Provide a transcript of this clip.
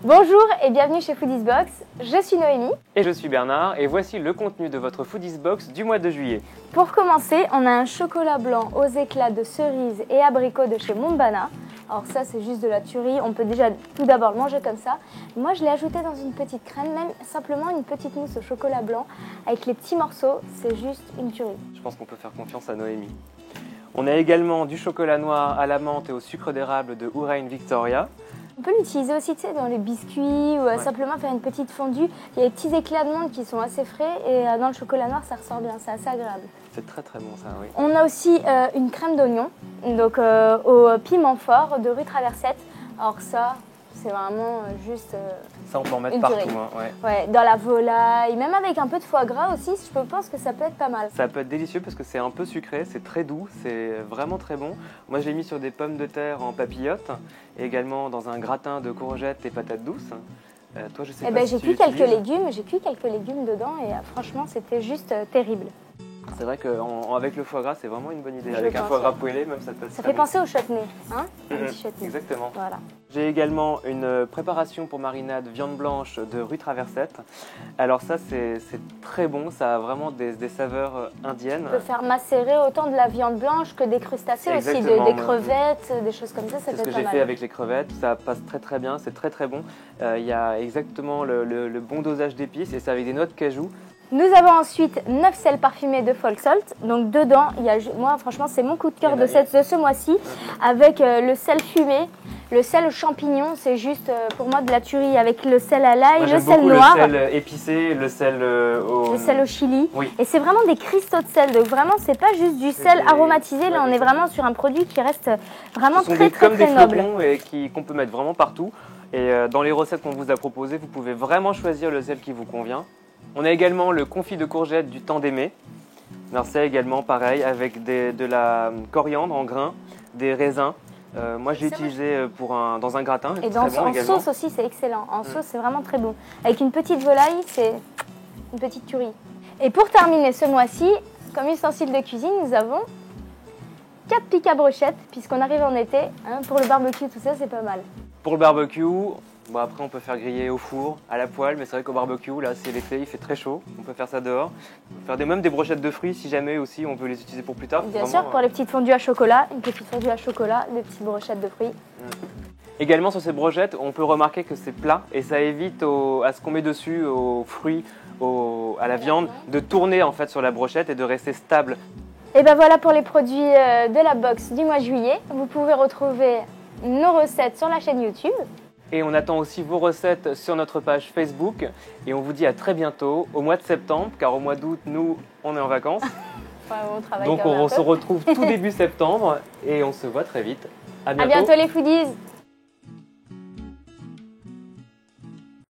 Bonjour et bienvenue chez Foodies Box, je suis Noémie. Et je suis Bernard et voici le contenu de votre Foodies Box du mois de juillet. Pour commencer, on a un chocolat blanc aux éclats de cerise et abricot de chez Mombana. Alors ça c'est juste de la tuerie, on peut déjà tout d'abord le manger comme ça. Moi je l'ai ajouté dans une petite crème, même simplement une petite mousse au chocolat blanc avec les petits morceaux, c'est juste une tuerie. Je pense qu'on peut faire confiance à Noémie. On a également du chocolat noir à la menthe et au sucre d'érable de Ourain Victoria. On peut l'utiliser aussi dans les biscuits ou simplement faire une petite fondue. Il y a des petits éclats de menthe qui sont assez frais et dans le chocolat noir ça ressort bien, c'est assez agréable. C'est très très bon ça, oui. On a aussi une crème d'oignon donc au piment fort de rue Traversette. Alors ça, c'est vraiment juste ça on peut en mettre partout. Hein, ouais, dans la volaille, même avec un peu de foie gras aussi, je pense que ça peut être pas mal. Ça peut être délicieux parce que c'est un peu sucré, c'est très doux, c'est vraiment très bon. Moi je l'ai mis sur des pommes de terre en papillote et également dans un gratin de courgettes et patates douces. Toi je sais pas si j'ai cuit quelques légumes dedans et franchement c'était juste terrible. C'est vrai qu'avec le foie gras, c'est vraiment une bonne idée. Avec un foie gras poêlé, même ça peut être. Ça fait penser au chutney, hein, un petit chutney. Exactement. Voilà. J'ai également une préparation pour marinade viande blanche de rue Traversette. Alors ça, c'est très bon. Ça a vraiment des saveurs indiennes. On peut faire macérer autant de la viande blanche que des crustacés aussi, des crevettes, des choses comme ça. Ça peut être pas mal. C'est ce que j'ai fait avec les crevettes. Ça passe très très bien. C'est très très bon. Il y a exactement le bon dosage d'épices et c'est avec des noix de cajou. Nous avons ensuite 9 sels parfumés de Folk Salt. Donc dedans, moi franchement c'est mon coup de cœur de ce mois-ci. Avec le sel fumé, le sel champignon, c'est juste pour moi de la tuerie. Avec le sel à l'ail, le sel noir. Le sel épicé, le sel au chili. Oui. Et c'est vraiment des cristaux de sel. Donc vraiment c'est pas juste du sel aromatisé. Là on est vraiment sur un produit qui reste vraiment très noble. Comme des flocons et qu'on peut mettre vraiment partout. Et dans les recettes qu'on vous a proposées, vous pouvez vraiment choisir le sel qui vous convient. On a également le confit de courgettes du temps d'aimer. C'est également pareil avec de la coriandre en grains, des raisins. Moi je l'ai utilisé dans un gratin. Et en sauce aussi c'est excellent. En sauce c'est vraiment très bon. Avec une petite volaille, c'est une petite tuerie. Et pour terminer ce mois-ci, comme ustensile de cuisine, nous avons 4 pics à brochettes puisqu'on arrive en été. Pour le barbecue, tout ça c'est pas mal. Pour le barbecue, après on peut faire griller au four, à la poêle, mais c'est vrai qu'au barbecue, là c'est l'été, il fait très chaud, on peut faire ça dehors. On peut faire même des brochettes de fruits si jamais aussi on veut les utiliser pour plus tard. Bien sûr, pour les petites fondues à chocolat, une petite fondue à chocolat, des petites brochettes de fruits. Également sur ces brochettes, on peut remarquer que c'est plat et ça évite à ce qu'on met dessus, aux fruits, à la viande, de tourner en fait sur la brochette et de rester stable. Et ben voilà pour les produits de la box du mois de juillet. Vous pouvez retrouver nos recettes sur la chaîne YouTube. Et on attend aussi vos recettes sur notre page Facebook. Et on vous dit à très bientôt, au mois de septembre, car au mois d'août, nous, on est en vacances. On travaille donc on se retrouve tout début septembre et on se voit très vite. À bientôt. À bientôt les foodies.